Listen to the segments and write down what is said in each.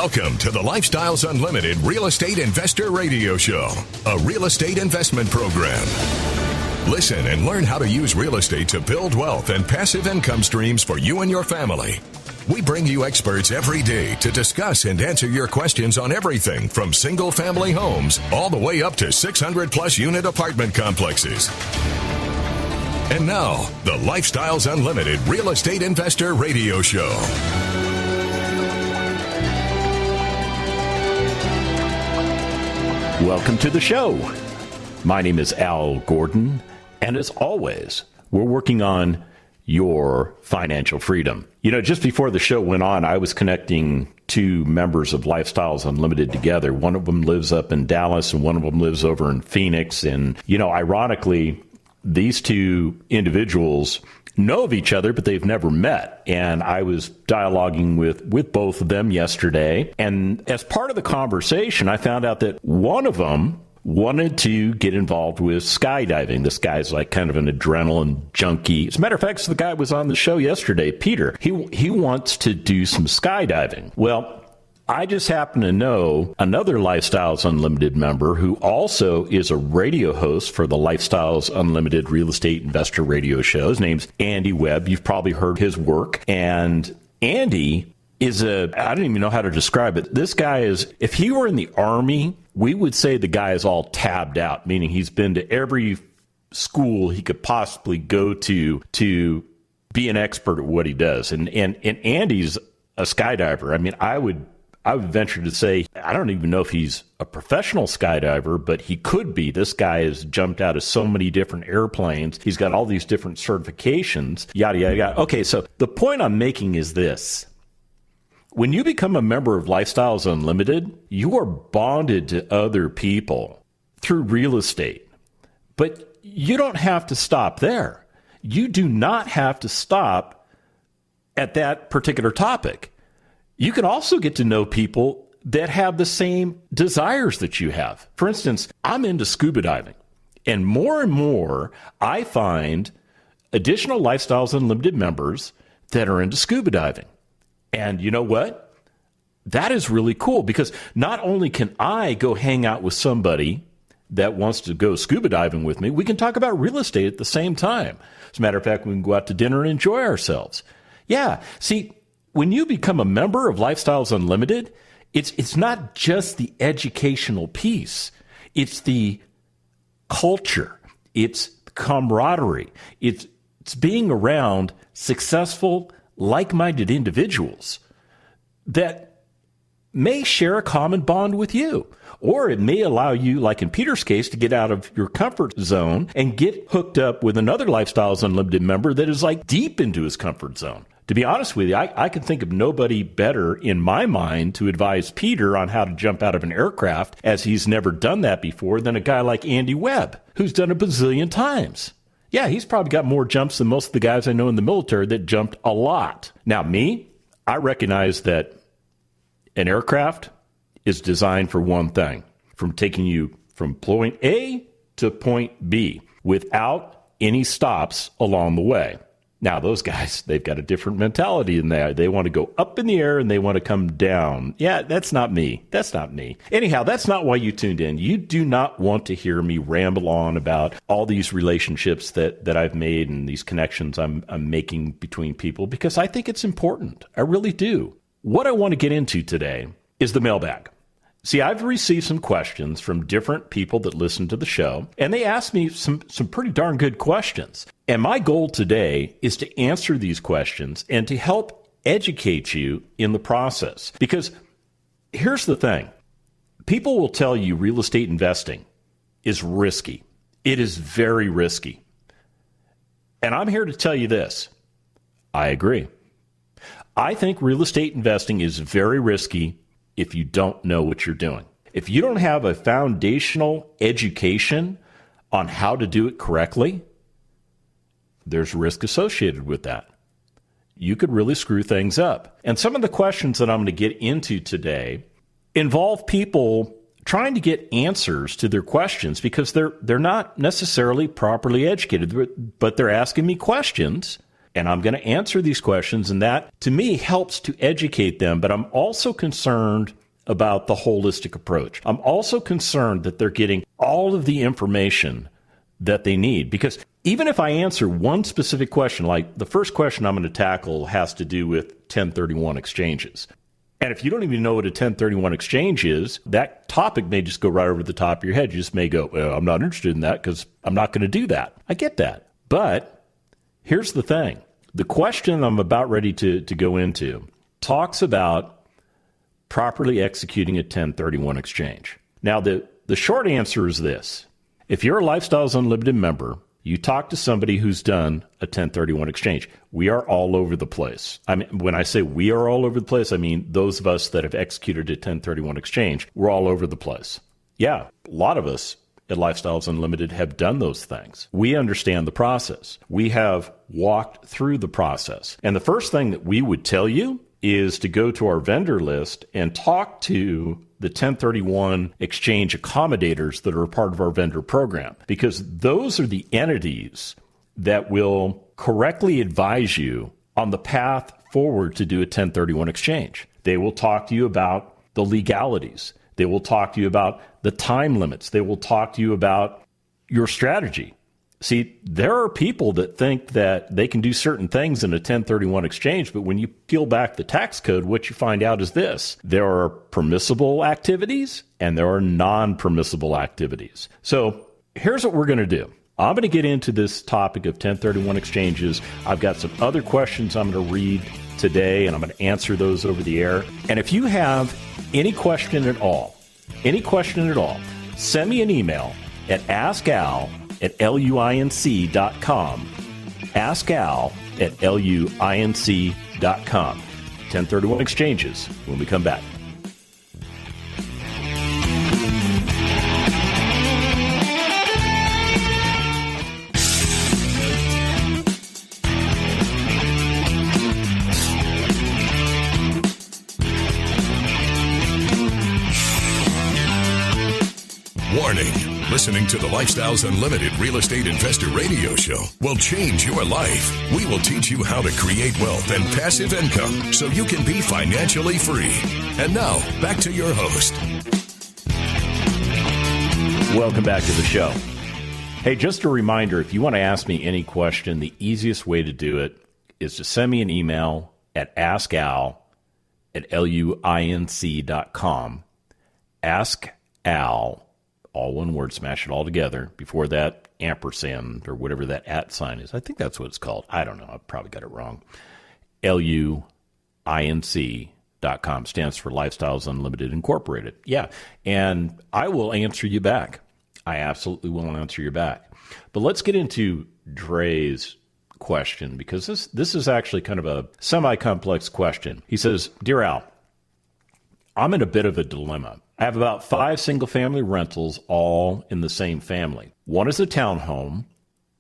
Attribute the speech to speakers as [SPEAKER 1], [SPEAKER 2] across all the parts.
[SPEAKER 1] Welcome to the Lifestyles Unlimited Real Estate Investor Radio Show, a real estate investment program. Listen and learn how to use real estate to build wealth and passive income streams for you and your family. We bring you experts every day to discuss and answer your questions on everything from single-family homes all the way up to 600-plus unit apartment complexes. And now, the Lifestyles Unlimited Real Estate Investor Radio Show.
[SPEAKER 2] Welcome to the show. My name is Al Gordon, and as always, we're working on your financial freedom. You know, just before the show went on, I was connecting two members of Lifestyles Unlimited together. One of them lives up in Dallas, and one of them lives over in Phoenix. And, you know, ironically, these two individuals know of each other, but they've never met. And I was dialoguing with both of them yesterday. And as part of the conversation, I found out that one of them wanted to get involved with skydiving. This guy's like kind of an adrenaline junkie. As a matter of fact, the guy was on the show yesterday, Peter. He wants to do some skydiving. Well, I just happen to know another Lifestyles Unlimited member who also is a radio host for the Lifestyles Unlimited Real Estate Investor Radio Show. His name's Andy Webb. You've probably heard his work. And Andy is I don't even know how to describe it. This guy is, if he were in the Army, we would say the guy is all tabbed out, meaning he's been to every school he could possibly go to be an expert at what he does. And Andy's a skydiver. I mean, I would venture to say, I don't even know if he's a professional skydiver, but he could be. This guy has jumped out of so many different airplanes. He's got all these different certifications, yada, yada, yada. Okay, so the point I'm making is this. When you become a member of Lifestyles Unlimited, you are bonded to other people through real estate. But you don't have to stop there. You do not have to stop at that particular topic. You can also get to know people that have the same desires that you have. For instance, I'm into scuba diving. And more, I find additional Lifestyles Unlimited members that are into scuba diving. And you know what? That is really cool because not only can I go hang out with somebody that wants to go scuba diving with me, we can talk about real estate at the same time. As a matter of fact, we can go out to dinner and enjoy ourselves. Yeah, see, when you become a member of Lifestyles Unlimited, it's not just the educational piece. It's the culture. It's camaraderie. It's being around successful, like-minded individuals that may share a common bond with you. Or it may allow you, like in Peter's case, to get out of your comfort zone and get hooked up with another Lifestyles Unlimited member that is like deep into his comfort zone. To be honest with you, I can think of nobody better in my mind to advise Peter on how to jump out of an aircraft, as he's never done that before, than a guy like Andy Webb, who's done it a bazillion times. Yeah, he's probably got more jumps than most of the guys I know in the military that jumped a lot. Now, me, I recognize that an aircraft is designed for one thing, from taking you from point A to point B without any stops along the way. Now, those guys, they've got a different mentality in there. They want to go up in the air and they want to come down. Yeah, that's not me. That's not me. Anyhow, that's not why you tuned in. You do not want to hear me ramble on about all these relationships that I've made and these connections I'm making between people, because I think it's important. I really do. What I want to get into today is the mailbag. See, I've received some questions from different people that listen to the show, and they asked me some pretty darn good questions. And my goal today is to answer these questions and to help educate you in the process. Because here's the thing. People will tell you real estate investing is risky. It is very risky. And I'm here to tell you this. I agree. I think real estate investing is very risky if you don't know what you're doing. If you don't have a foundational education on how to do it correctly, there's risk associated with that. You could really screw things up. And some of the questions that I'm going to get into today involve people trying to get answers to their questions because they're not necessarily properly educated, but they're asking me questions And I'm going to answer these questions, and that, to me, helps to educate them. But I'm also concerned about the holistic approach. I'm also concerned that they're getting all of the information that they need. Because even if I answer one specific question, like the first question I'm going to tackle has to do with 1031 exchanges. And if you don't even know what a 1031 exchange is, that topic may just go right over the top of your head. You just may go, well, I'm not interested in that because I'm not going to do that. I get that. But here's the thing. The question I'm about ready to go into talks about properly executing a 1031 exchange. Now, the short answer is this. If you're a Lifestyles Unlimited member, you talk to somebody who's done a 1031 exchange. We are all over the place. I mean, when I say we are all over the place, I mean those of us that have executed a 1031 exchange, we're all over the place. Yeah, a lot of us at Lifestyles Unlimited have done those things. We understand the process. We have walked through the process. And the first thing that we would tell you is to go to our vendor list and talk to the 1031 exchange accommodators that are a part of our vendor program, because those are the entities that will correctly advise you on the path forward to do a 1031 exchange. They will talk to you about the legalities. They will talk to you about the time limits. They will talk to you about your strategy. See, there are people that think that they can do certain things in a 1031 exchange, but when you peel back the tax code, what you find out is this. There are permissible activities and there are non-permissible activities. So here's what we're going to do. I'm going to get into this topic of 1031 exchanges. I've got some other questions I'm going to read today, and I'm going to answer those over the air. And if you have any question at all, send me an email at askal@luinc.com. askal@luinc.com. 1031 exchanges when we come back.
[SPEAKER 1] Warning. Listening to the Lifestyles Unlimited Real Estate Investor Radio Show will change your life. We will teach you how to create wealth and passive income so you can be financially free. And now, back to your host.
[SPEAKER 2] Welcome back to the show. Hey, just a reminder, if you want to ask me any question, the easiest way to do it is to send me an email at askal@luinc.com. Ask Al, all one word, smash it all together. Before that, ampersand or whatever that @ sign is. I think that's what it's called. I don't know. I probably got it wrong. LUINC.com stands for Lifestyles Unlimited Incorporated. Yeah, and I will answer you back. I absolutely will answer you back. But let's get into Dre's question, because this is actually kind of a semi-complex question. He says, Dear Al, I'm in a bit of a dilemma. I have about 5 single-family rentals, all in the same family. One is a townhome.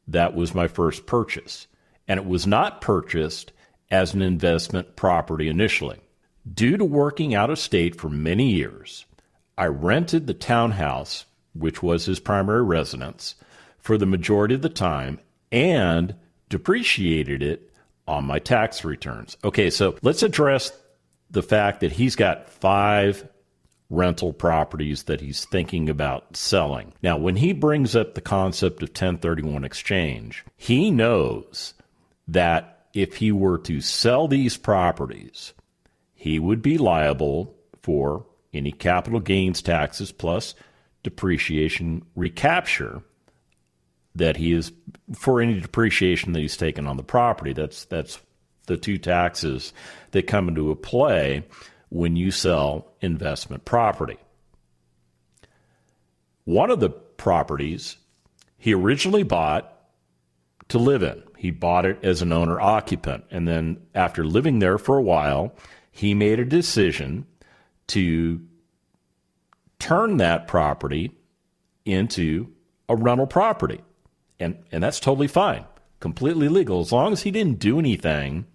[SPEAKER 2] That was my first purchase, and it was not purchased as an investment property initially. Due to working out of state for many years, I rented the townhouse, which was his primary residence, for the majority of the time and depreciated it on my tax returns. Okay, so let's address the fact that he's got 5 rental properties that he's thinking about selling. Now, when he brings up the concept of 1031 exchange, he knows that if he were to sell these properties, he would be liable for any capital gains taxes plus depreciation recapture that he is, for any depreciation that he's taken on the property. That's the 2 taxes that come into play when you sell investment property. One of the properties he originally bought to live in. He bought it as an owner-occupant, and then after living there for a while, he made a decision to turn that property into a rental property. And that's totally fine, completely legal, as long as he didn't do anything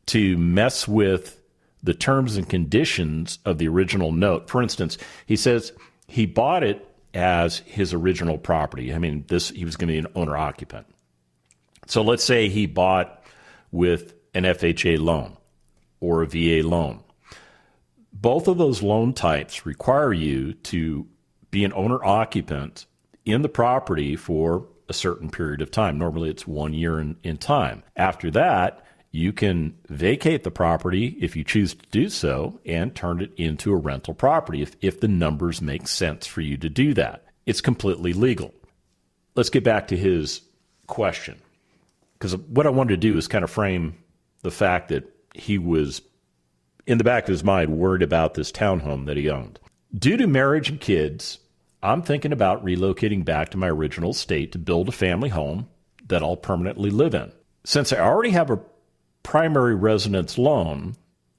[SPEAKER 2] to mess with the terms and conditions of the original note. For instance, he says he bought it as his original property. I mean, he was going to be an owner-occupant. So let's say he bought with an FHA loan or a VA loan. Both of those loan types require you to be an owner-occupant in the property for a certain period of time. Normally, it's 1 year in time. After that, you can vacate the property if you choose to do so and turn it into a rental property if the numbers make sense for you to do that. It's completely legal. Let's get back to his question, because what I wanted to do is kind of frame the fact that he was, in the back of his mind, worried about this townhome that he owned. Due to marriage and kids, I'm thinking about relocating back to my original state to build a family home that I'll permanently live in. Since I already have a primary residence loan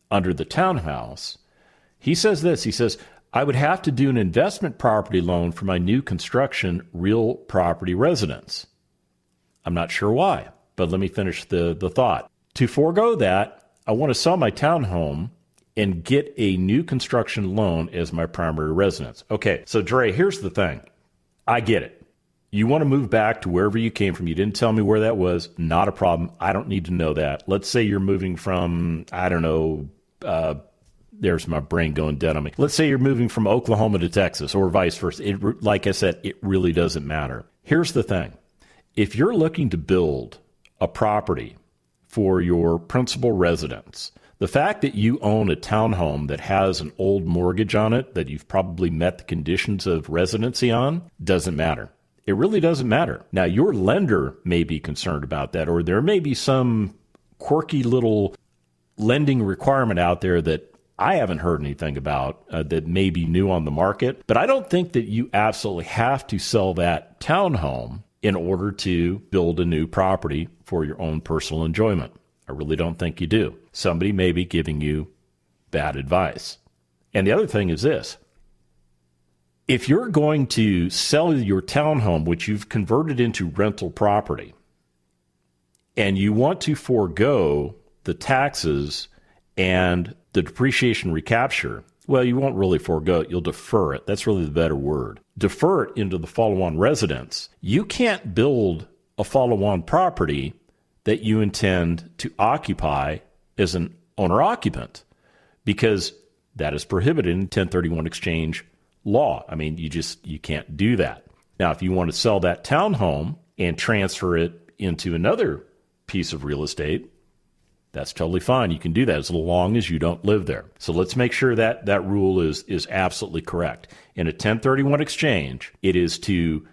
[SPEAKER 2] under the townhouse, he says this. He says, I would have to do an investment property loan for my new construction real property residence. I'm not sure why, but let me finish the thought. To forego that, I want to sell my townhome and get a new construction loan as my primary residence. Okay, so Dre, here's the thing. I get it. You want to move back to wherever you came from. You didn't tell me where that was. Not a problem. I don't need to know that. Let's say you're moving from, I don't know, there's my brain going dead on me. Let's say you're moving from Oklahoma to Texas or vice versa. Like I said, it really doesn't matter. Here's the thing. If you're looking to build a property for your principal residence, the fact that you own a townhome that has an old mortgage on it that you've probably met the conditions of residency on doesn't matter. It really doesn't matter. Now, your lender may be concerned about that, or there may be some quirky little lending requirement out there that I haven't heard anything about that may be new on the market. But I don't think that you absolutely have to sell that townhome in order to build a new property for your own personal enjoyment. I really don't think you do. Somebody may be giving you bad advice. And the other thing is this. If you're going to sell your townhome, which you've converted into rental property, and you want to forego the taxes and the depreciation recapture, well, you won't really forego it. You'll defer it. That's really the better word. Defer it into the follow-on residence. You can't build a follow-on property that you intend to occupy as an owner-occupant because that is prohibited in 1031 exchange law. I mean, you can't do that. Now, if you want to sell that townhome and transfer it into another piece of real estate, that's totally fine. You can do that as long as you don't live there. So let's make sure that that rule is absolutely correct. In a 1031 exchange, it is to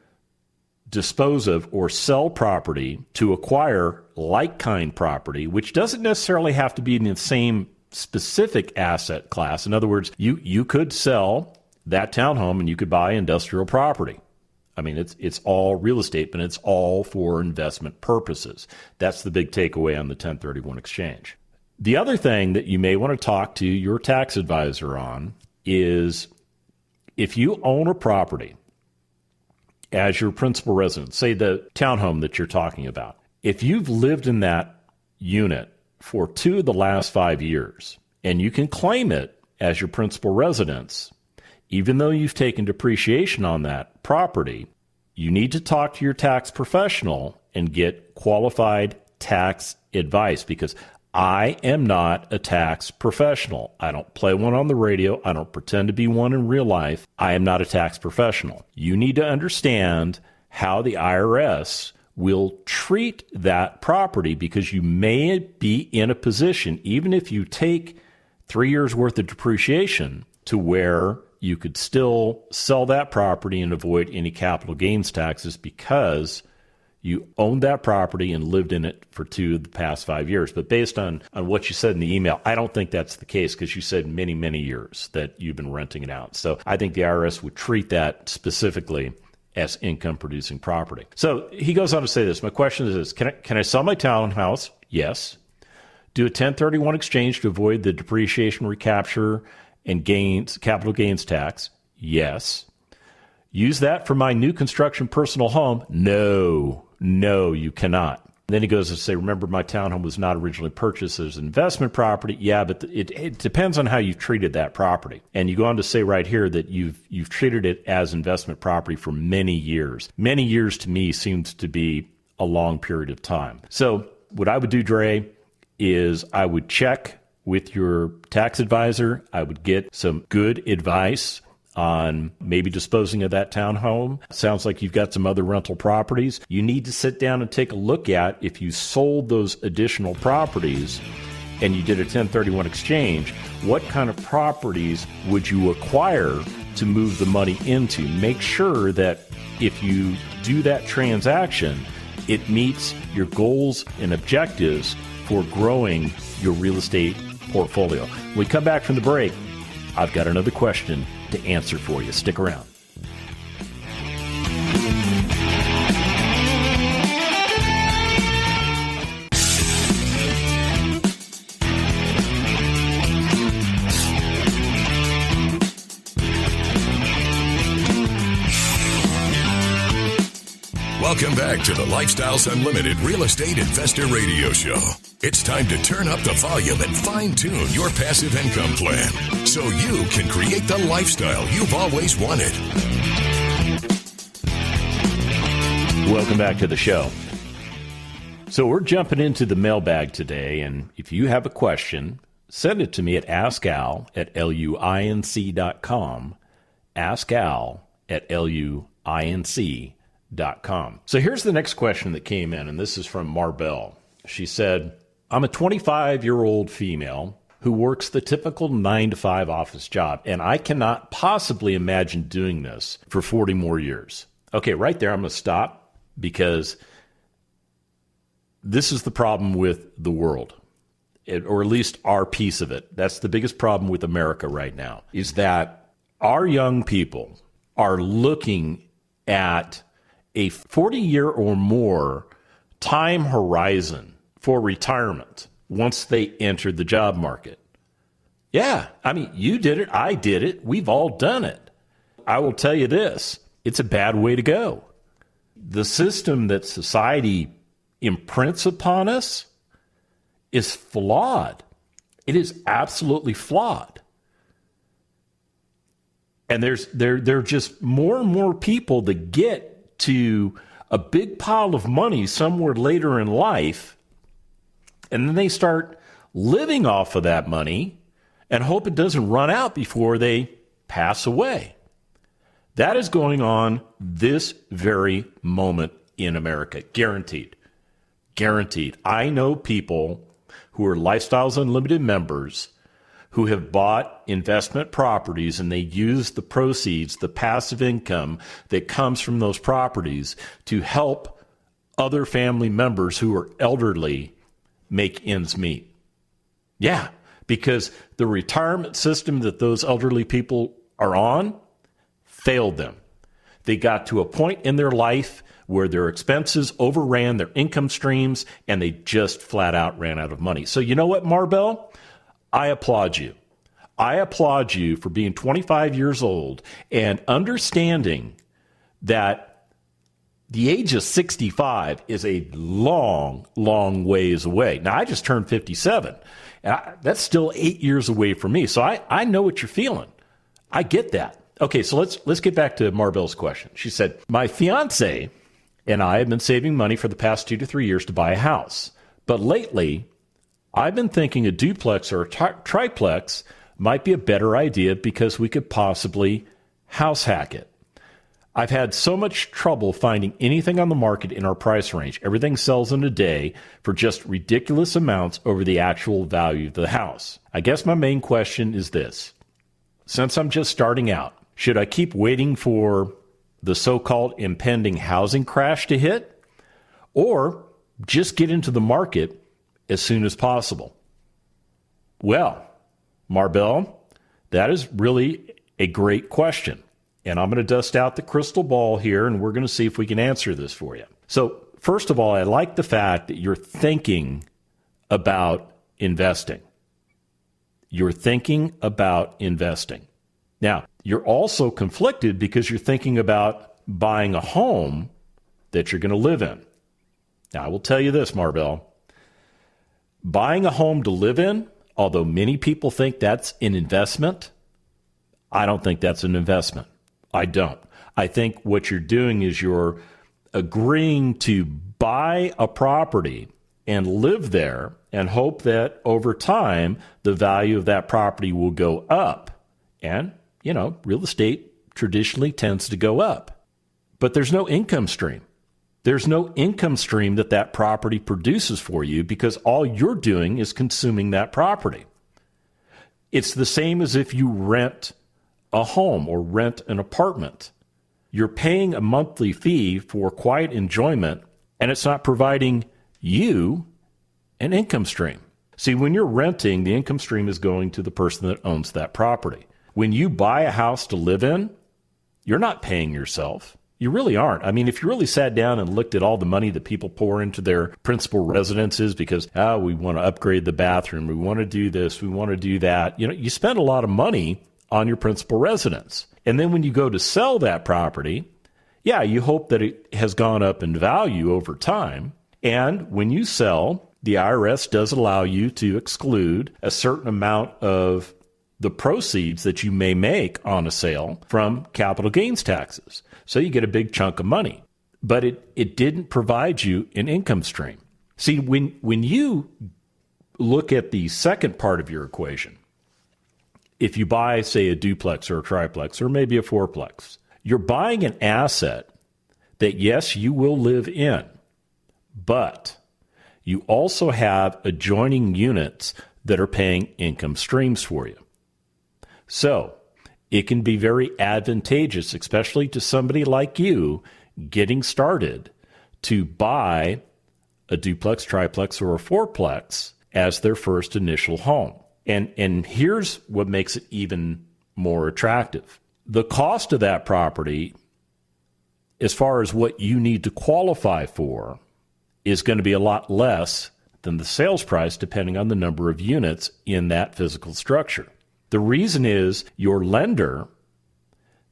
[SPEAKER 2] dispose of or sell property to acquire like-kind property, which doesn't necessarily have to be in the same specific asset class. In other words, you could sell that townhome and you could buy industrial property. I mean, it's all real estate, but it's all for investment purposes. That's the big takeaway on the 1031 exchange. The other thing that you may want to talk to your tax advisor on is if you own a property as your principal residence, say the townhome that you're talking about, if you've lived in that unit for 2 of the last 5 years and you can claim it as your principal residence, even though you've taken depreciation on that property, you need to talk to your tax professional and get qualified tax advice because I am not a tax professional. I don't play one on the radio. I don't pretend to be one in real life. I am not a tax professional. You need to understand how the IRS will treat that property because you may be in a position, even if you take 3 years worth of depreciation, to where you could still sell that property and avoid any capital gains taxes because you owned that property and lived in it for 2 of the past 5 years. But based on what you said in the email, I don't think that's the case because you said many, many years that you've been renting it out. So I think the IRS would treat that specifically as income-producing property. So he goes on to say this. My question is this. Can I sell my townhouse? Yes. Do a 1031 exchange to avoid the depreciation recapture and capital gains tax? Yes. Use that for my new construction personal home? No, you cannot. Then he goes to say, remember, my townhome was not originally purchased as an investment property. Yeah, but it depends on how you've treated that property. And you go on to say right here that you've treated it as investment property for many years. Many years to me seems to be a long period of time. So what I would do, Dre, is I would check with your tax advisor. I would get some good advice on maybe disposing of that townhome. Sounds like you've got some other rental properties. You need to sit down and take a look at if you sold those additional properties and you did a 1031 exchange, what kind of properties would you acquire to move the money into? Make sure that if you do that transaction, it meets your goals and objectives for growing your real estate portfolio. When we come back from the break, I've got another question to answer for you. Stick around.
[SPEAKER 1] Welcome back to the Lifestyles Unlimited Real Estate Investor Radio Show. It's time to turn up the volume and fine-tune your passive income plan so you can create the lifestyle you've always wanted.
[SPEAKER 2] Welcome back to the show. So we're jumping into the mailbag today, and if you have a question, send it to me at askal@luinc.com, askal@luinc.com. So here's the next question that came in, and this is from Marbell. She said, I'm a 25-year-old female who works the typical 9-to-5 office job, and I cannot possibly imagine doing this for 40 more years. Okay, right there, I'm going to stop because this is the problem with the world, or at least our piece of it. That's the biggest problem with America right now, is that our young people are looking at a 40-year or more time horizon for retirement once they enter the job market. Yeah, I mean, you did it, I did it, we've all done it. I will tell you this, it's a bad way to go. The system that society imprints upon us is flawed. It is absolutely flawed. And there are just more and more people that get to a big pile of money somewhere later in life, and then they start living off of that money and hope it doesn't run out before they pass away. That is going on this very moment in America. Guaranteed. Guaranteed. I know people who are Lifestyles Unlimited members who have bought investment properties, and they use the proceeds, the passive income that comes from those properties, to help other family members who are elderly make ends meet. Yeah, because the retirement system that those elderly people are on failed them. They got to a point in their life where their expenses overran their income streams, and they just flat out ran out of money. So you know what, Marbell? I applaud you. I applaud you for being 25 years old and understanding that the age of 65 is a long, long ways away. Now, I just turned 57, and that's still 8 years away from me. So I know what you're feeling. I get that. Okay, so let's get back to Marbell's question. She said, my fiance and I have been saving money for the past 2 to 3 years to buy a house. But lately, I've been thinking a duplex or a triplex might be a better idea because we could possibly house hack it. I've had so much trouble finding anything on the market in our price range. Everything sells in a day for just ridiculous amounts over the actual value of the house. I guess my main question is this. Since I'm just starting out, should I keep waiting for the so-called impending housing crash to hit, or just get into the market as soon as possible? Well, Marbell, that is really a great question. And I'm going to dust out the crystal ball here, and we're going to see if we can answer this for you. So, first of all, I like the fact that you're thinking about investing. You're thinking about investing. Now, you're also conflicted because you're thinking about buying a home that you're going to live in. Now, I will tell you this, Marbell. Buying a home to live in, although many people think that's an investment, I don't think that's an investment. I don't. I think what you're doing is you're agreeing to buy a property and live there and hope that over time the value of that property will go up. And, real estate traditionally tends to go up. But there's no income stream. There's no income stream that property produces for you because all you're doing is consuming that property. It's the same as if you rent a home or rent an apartment. You're paying a monthly fee for quiet enjoyment, and it's not providing you an income stream. See, when you're renting, the income stream is going to the person that owns that property. When you buy a house to live in, you're not paying yourself. You really aren't. I mean, if you really sat down and looked at all the money that people pour into their principal residences because, we want to upgrade the bathroom, we want to do this, we want to do that, you spend a lot of money on your principal residence. And then when you go to sell that property, you hope that it has gone up in value over time. And when you sell, the IRS does allow you to exclude a certain amount of the proceeds that you may make on a sale from capital gains taxes. So you get a big chunk of money, but it didn't provide you an income stream. See, when you look at the second part of your equation, if you buy, say, a duplex or a triplex or maybe a fourplex, you're buying an asset that, yes, you will live in, but you also have adjoining units that are paying income streams for you. So it can be very advantageous, especially to somebody like you getting started, to buy a duplex, triplex, or a fourplex as their first initial home. And here's what makes it even more attractive. The cost of that property, as far as what you need to qualify for, is going to be a lot less than the sales price depending on the number of units in that physical structure. The reason is your lender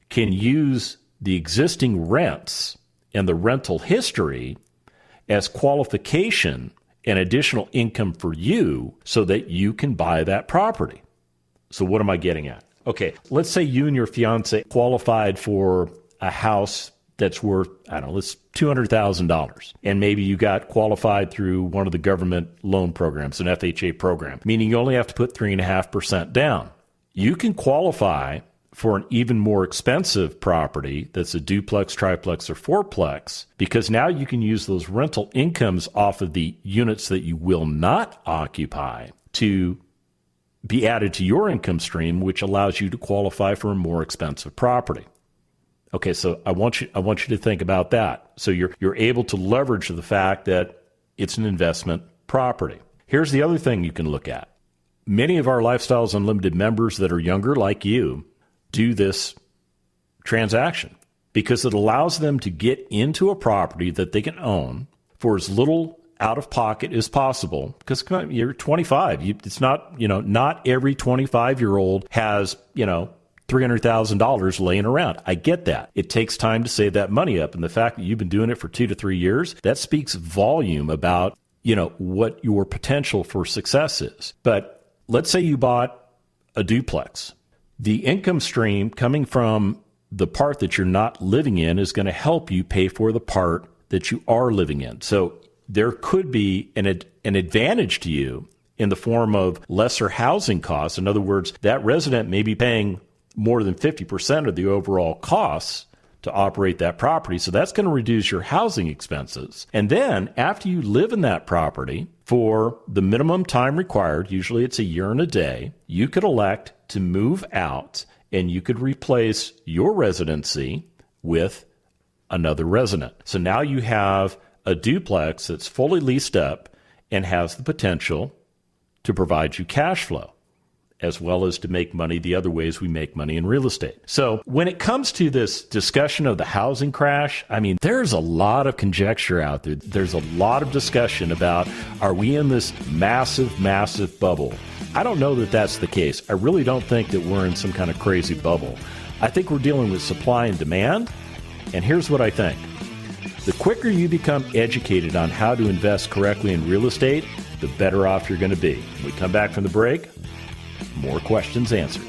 [SPEAKER 2] can use the existing rents and the rental history as qualification and additional income for you so that you can buy that property. So what am I getting at? Okay, let's say you and your fiance qualified for a house that's worth, let's $200,000. And maybe you got qualified through one of the government loan programs, an FHA program, meaning you only have to put 3.5% down. You can qualify for an even more expensive property that's a duplex, triplex, or fourplex because now you can use those rental incomes off of the units that you will not occupy to be added to your income stream, which allows you to qualify for a more expensive property. Okay, so I want you to think about that. So you're able to leverage the fact that it's an investment property. Here's the other thing you can look at. Many of our Lifestyles Unlimited members that are younger, like you, do this transaction because it allows them to get into a property that they can own for as little out of pocket as possible. Because you're 25. It's not, not every 25-year-old has, $300,000 laying around. I get that. It takes time to save that money up. And the fact that you've been doing it for 2 to 3 years, that speaks volume about, what your potential for success is. But let's say you bought a duplex. The income stream coming from the part that you're not living in is going to help you pay for the part that you are living in. So there could be an advantage to you in the form of lesser housing costs. In other words, that resident may be paying more than 50% of the overall costs to operate that property. So that's going to reduce your housing expenses. And then after you live in that property for the minimum time required, usually it's a year and a day, you could elect to move out and you could replace your residency with another resident. So now you have a duplex that's fully leased up and has the potential to provide you cash flow, as well as to make money the other ways we make money in real estate. So when it comes to this discussion of the housing crash, there's a lot of conjecture out there. There's a lot of discussion about, are we in this massive, massive bubble? I don't know that that's the case. I really don't think that we're in some kind of crazy bubble. I think we're dealing with supply and demand. And here's what I think. The quicker you become educated on how to invest correctly in real estate, the better off you're going to be. When we come back from the break, more questions answered.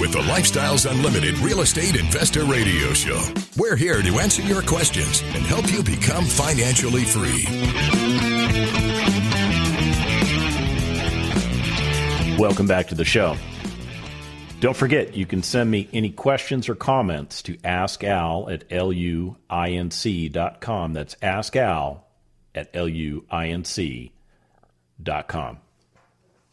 [SPEAKER 1] with the Lifestyles Unlimited Real Estate Investor Radio Show. We're here to answer your questions and help you become financially free.
[SPEAKER 2] Welcome back to the show. Don't forget, you can send me any questions or comments to askal@luinc.com. That's askal@luinc.com.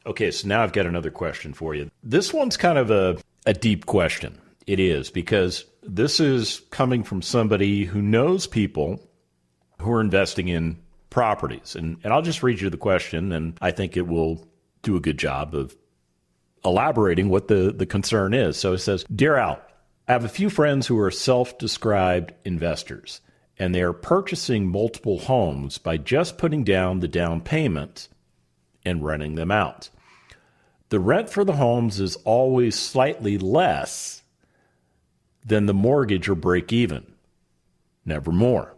[SPEAKER 2] Okay, so now I've got another question for you. This one's kind of a deep question. It is, because this is coming from somebody who knows people who are investing in properties. And I'll just read you the question, and I think it will do a good job of elaborating what the concern is. So it says, Dear Al, I have a few friends who are self-described investors, and they are purchasing multiple homes by just putting down the down payment and renting them out. The rent for the homes is always slightly less than the mortgage or break even, never more.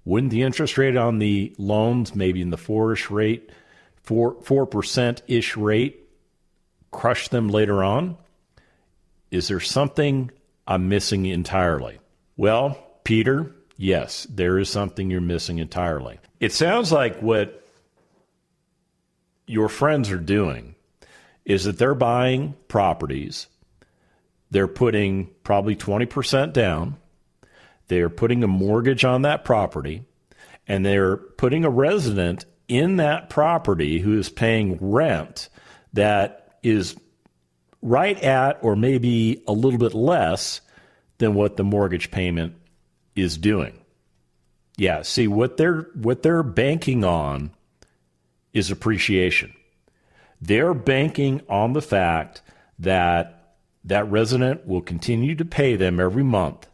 [SPEAKER 2] Wouldn't the interest rate on the loans, maybe in the 4%-ish rate, crush them later on? Is there something I'm missing entirely? Well, Peter, yes, there is something you're missing entirely. It sounds like what your friends are doing is that they're buying properties, they're putting probably 20% down, they're putting a mortgage on that property, and they're putting a resident in that property who is paying rent that is right at or maybe a little bit less than what the mortgage payment is doing. Yeah, see, what they're banking on is appreciation. They're banking on the fact that that resident will continue to pay them every month,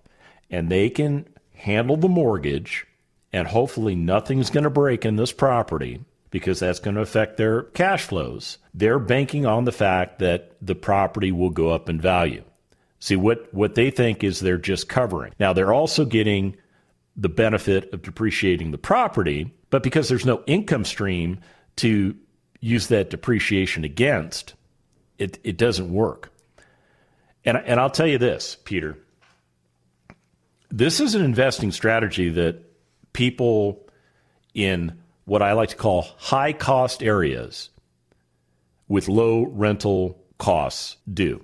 [SPEAKER 2] and they can handle the mortgage, and hopefully nothing's going to break in this property because that's going to affect their cash flows. They're banking on the fact that the property will go up in value. See, what they think is they're just covering. Now, they're also getting the benefit of depreciating the property, but because there's no income stream to use that depreciation against, it doesn't work. And I'll tell you this, Peter, this is an investing strategy that people in what I like to call high-cost areas with low rental costs do.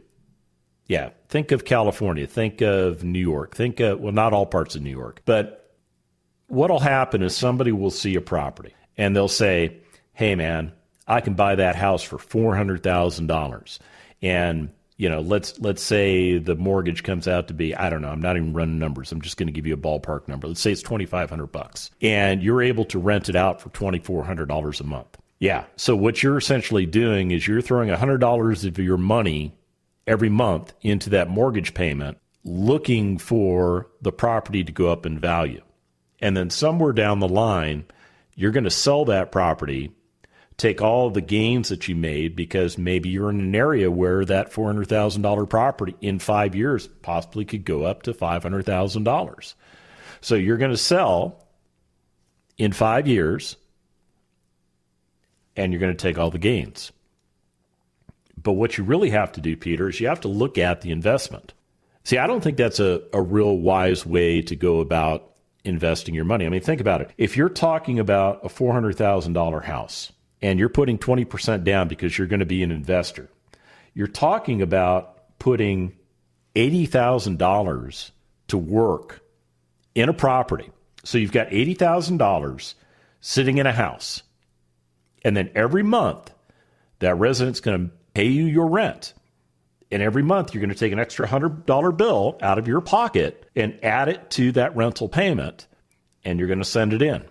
[SPEAKER 2] Yeah, think of California, think of New York, think of, well, not all parts of New York, but what'll happen is somebody will see a property and they'll say, hey, man, I can buy that house for $400,000. And, you know, let's say the mortgage comes out to be, I don't know, I'm not even running numbers. I'm just going to give you a ballpark number. Let's say it's $2,500 and you're able to rent it out for $2,400 a month. Yeah. So what you're essentially doing is you're throwing $100 of your money every month into that mortgage payment, looking for the property to go up in value. And then somewhere down the line, you're going to sell that property, take all of the gains that you made because maybe you're in an area where that $400,000 property in 5 years possibly could go up to $500,000. So you're going to sell in 5 years and you're going to take all the gains. But what you really have to do, Peter, is you have to look at the investment. See, I don't think that's a real wise way to go about investing your money. I mean, think about it. If you're talking about a $400,000 house and you're putting 20% down because you're going to be an investor, you're talking about putting $80,000 to work in a property. So you've got $80,000 sitting in a house. And then every month, that resident's going to pay you your rent. And every month, you're going to take an extra $100 bill out of your pocket and add it to that rental payment, and you're going to send it in.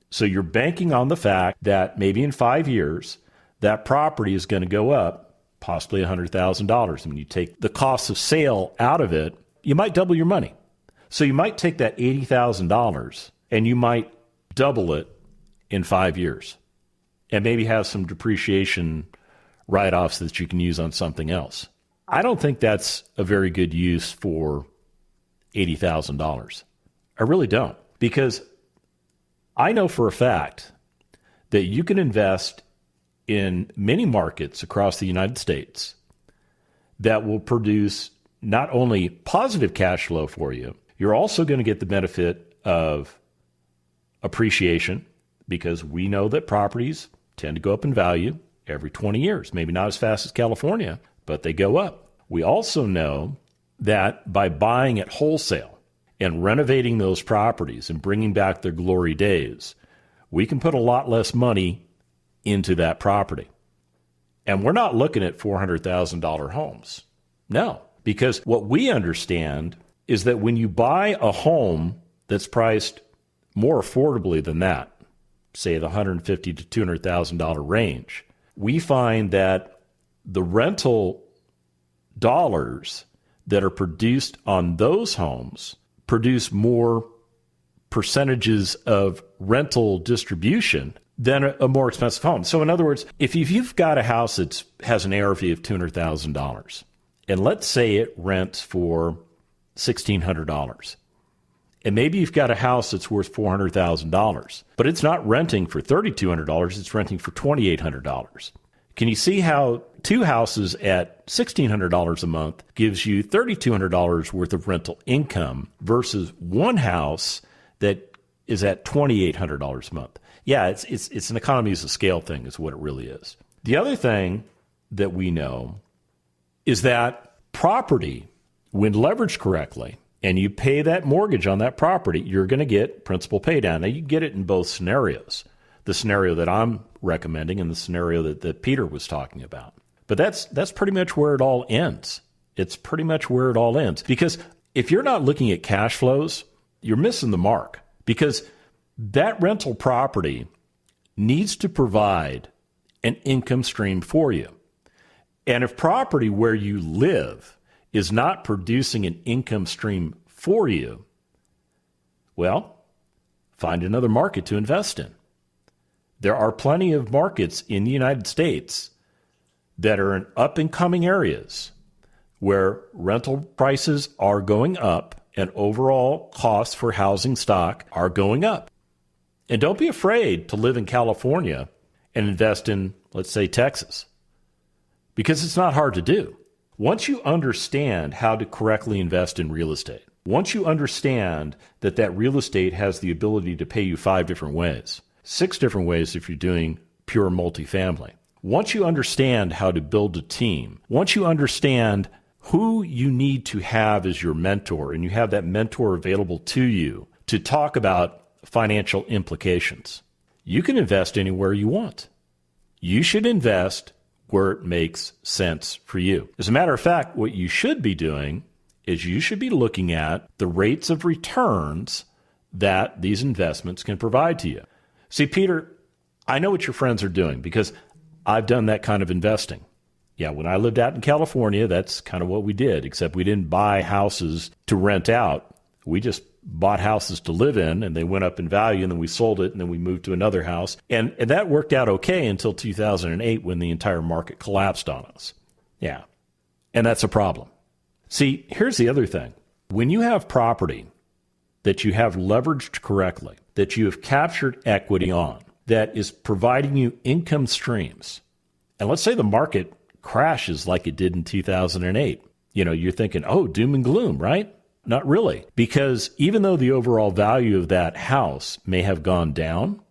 [SPEAKER 2] So you're banking on the fact that maybe in 5 years, that property is going to go up possibly $100,000. When you take the cost of sale out of it, you might double your money. So you might take that $80,000 and you might double it in 5 years and maybe have some depreciation write-offs that you can use on something else. I don't think that's a very good use for $80,000. I really don't, because I know for a fact that you can invest in many markets across the United States that will produce not only positive cash flow for you, you're also going to get the benefit of appreciation, because we know that properties tend to go up in value every 20 years. Maybe not as fast as California, but they go up. We also know that by buying at wholesale and renovating those properties and bringing back their glory days, we can put a lot less money into that property. And we're not looking at $400,000 homes. No, because what we understand is that when you buy a home that's priced more affordably than that, say the $150,000 to $200,000 range, we find that the rental dollars that are produced on those homes produce more percentages of rental distribution than a more expensive home. So in other words, if you've got a house that has an ARV of $200,000, and let's say it rents for $1,600, and maybe you've got a house that's worth $400,000, but it's not renting for $3,200, it's renting for $2,800. Can you see how two houses at $1,600 a month gives you $3,200 worth of rental income versus one house that is at $2,800 a month? Yeah, it's an economies of scale thing is what it really is. The other thing that we know is that property, when leveraged correctly, and you pay that mortgage on that property, you're going to get principal pay down. Now, you get it in both scenarios, the scenario that I'm recommending and the scenario that Peter was talking about. But that's pretty much where it all ends. It's pretty much where it all ends. Because if you're not looking at cash flows, you're missing the mark. Because that rental property needs to provide an income stream for you. And if property where you live is not producing an income stream for you, well, find another market to invest in. There are plenty of markets in the United States that are in up-and-coming areas where rental prices are going up and overall costs for housing stock are going up. And don't be afraid to live in California and invest in, let's say, Texas, because it's not hard to do. Once you understand how to correctly invest in real estate, once you understand that that real estate has the ability to pay you 5 different ways, 6 different ways if you're doing pure multifamily, once you understand how to build a team, once you understand who you need to have as your mentor, and you have that mentor available to you to talk about financial implications, you can invest anywhere you want. You should invest where it makes sense for you. As a matter of fact, what you should be doing is you should be looking at the rates of returns that these investments can provide to you. See, Peter, I know what your friends are doing because I've done that kind of investing. Yeah, when I lived out in California, that's kind of what we did, except we didn't buy houses to rent out. We just bought houses to live in, and they went up in value, and then we sold it, and then we moved to another house. And that worked out okay until 2008 when the entire market collapsed on us. Yeah, and that's a problem. See, here's the other thing. When you have property that you have leveraged correctly, that you have captured equity on, that is providing you income streams, and let's say the market crashes like it did in 2008, you're thinking, oh, doom and gloom, right? Not really, because even though the overall value of that house may have gone down,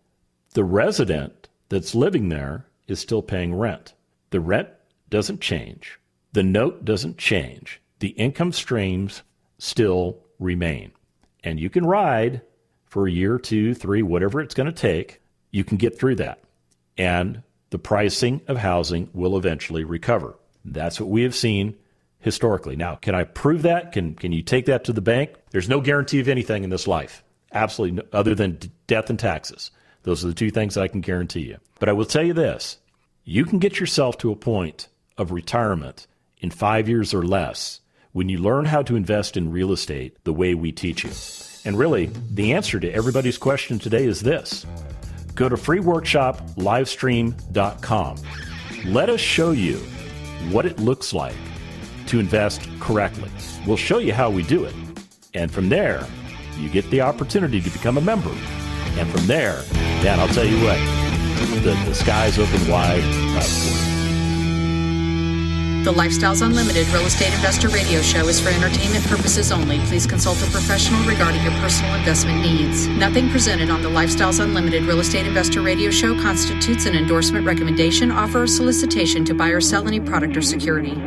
[SPEAKER 2] the resident that's living there is still paying rent. The rent doesn't change. The note doesn't change. The income streams still remain. And you can ride for a year, 2, 3, whatever it's going to take. You can get through that. And the pricing of housing will eventually recover. That's what we have seen historically. Now, can I prove that? Can you take that to the bank? There's no guarantee of anything in this life, absolutely no, other than death and taxes. Those are the 2 things I can guarantee you. But I will tell you this. You can get yourself to a point of retirement in 5 years or less when you learn how to invest in real estate the way we teach you. And really, the answer to everybody's question today is this. Go to freeworkshoplivestream.com. Let us show you what it looks like to invest correctly. We'll show you how we do it. And from there, you get the opportunity to become a member. And from there, Dan, I'll tell you what, the sky's open wide for you.
[SPEAKER 3] The Lifestyles Unlimited Real Estate Investor Radio Show is for entertainment purposes only. Please consult a professional regarding your personal investment needs. Nothing presented on the Lifestyles Unlimited Real Estate Investor Radio Show constitutes an endorsement, recommendation, offer, or solicitation to buy or sell any product or security.